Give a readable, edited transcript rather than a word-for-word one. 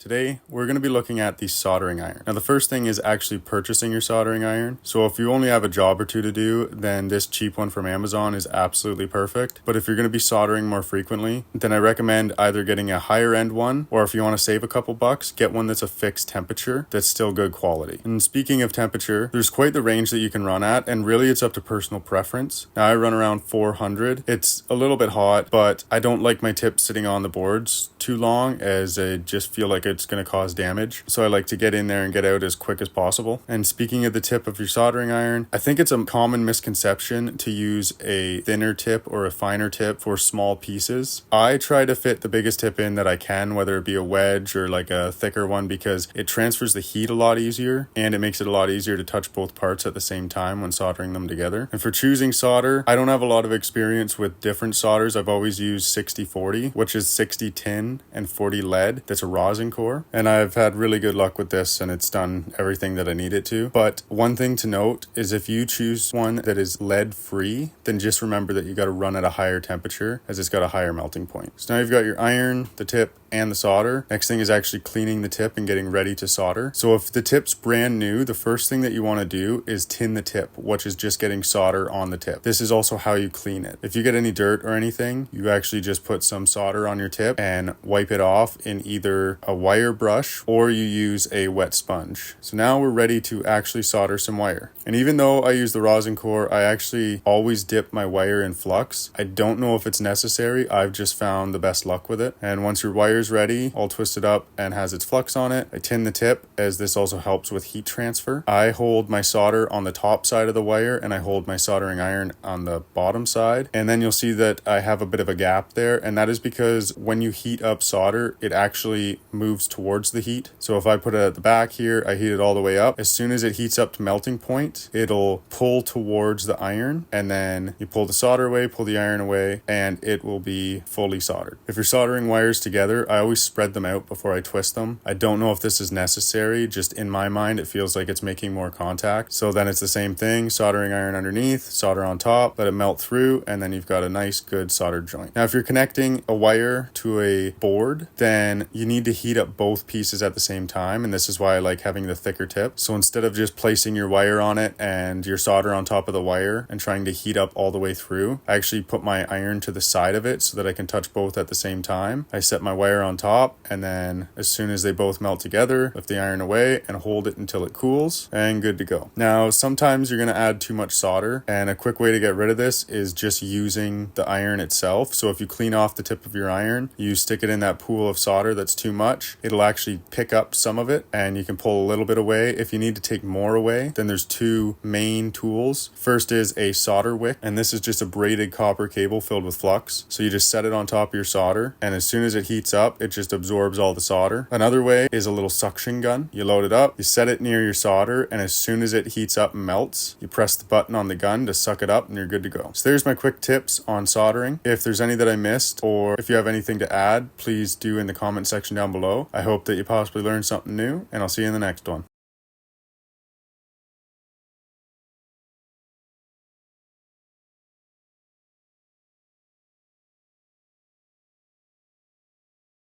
Today, we're going to be looking at the soldering iron. Now, the first thing is actually purchasing your soldering iron. So if you only have a job or two to do, then this cheap one from Amazon is absolutely perfect. But if you're going to be soldering more frequently, then I recommend either getting a higher end one, or if you want to save a couple bucks, get one that's a fixed temperature that's still good quality. And speaking of temperature, there's quite the range that you can run at, and really it's up to personal preference. Now, I run around 400. It's a little bit hot, but I don't like my tip sitting on the boards too long, as I just feel like it's going to cause damage. So I like to get in there and get out as quick as possible. And speaking of the tip of your soldering iron, I think it's a common misconception to use a thinner tip or a finer tip for small pieces. I try to fit the biggest tip in that I can, whether it be a wedge or like a thicker one, because it transfers the heat a lot easier and it makes it a lot easier to touch both parts at the same time when soldering them together. And for choosing solder, I don't have a lot of experience with different solders. I've always used 60-40, which is 60 tin and 40 lead. That's a rosin core. And I've had really good luck with this, and it's done everything that I need it to. But one thing to note is if you choose one that is lead free, then just remember that you got to run at a higher temperature, as it's got a higher melting point. So now you've got your iron, the tip, and the solder. Next thing is actually cleaning the tip and getting ready to solder. So if the tip's brand new, the first thing that you want to do is tin the tip, which is just getting solder on the tip. This is also how you clean it. If you get any dirt or anything, you actually just put some solder on your tip and wipe it off in either a wire brush or you use a wet sponge. So now we're ready to actually solder some wire. And even though I use the rosin core, I actually always dip my wire in flux. I don't know if it's necessary. I've just found the best luck with it. And once your wire is ready, all twisted up and has its flux on it, I tin the tip, as this also helps with heat transfer. I hold my solder on the top side of the wire and I hold my soldering iron on the bottom side. And then you'll see that I have a bit of a gap there, and that is because when you heat up solder, it actually moves towards the heat. So if I put it at the back here, I heat it all the way up. As soon as it heats up to melting point, it'll pull towards the iron, and then you pull the solder away, pull the iron away, and it will be fully soldered. If you're soldering wires together, I always spread them out before I twist them. I don't know if this is necessary, just in my mind it feels like it's making more contact. So then it's the same thing, soldering iron underneath, solder on top, let it melt through, and then you've got a nice good soldered joint. Now if you're connecting a wire to a board, then you need to heat up both pieces at the same time, and this is why I like having the thicker tip. So instead of just placing your wire on it and your solder on top of the wire and trying to heat up all the way through, I actually put my iron to the side of it so that I can touch both at the same time. I set my wire on top, and then as soon as they both melt together, lift the iron away and hold it until it cools, and good to go. Now sometimes you're going to add too much solder, and a quick way to get rid of this is just using the iron itself. So if you clean off the tip of your iron, you stick it in that pool of solder that's too much, it'll actually pick up some of it and you can pull a little bit away. If you need to take more away, then there's two main tools. First is a solder wick, and this is just a braided copper cable filled with flux. So you just set it on top of your solder, and as soon as it heats up, it just absorbs all the solder. Another way is a little suction gun. You load it up, you set it near your solder, and as soon as it heats up and melts, you press the button on the gun to suck it up and you're good to go. So there's my quick tips on soldering. If there's any that I missed, or if you have anything to add, please do in the comment section down below. I hope that you possibly learned something new, and I'll see you in the next one.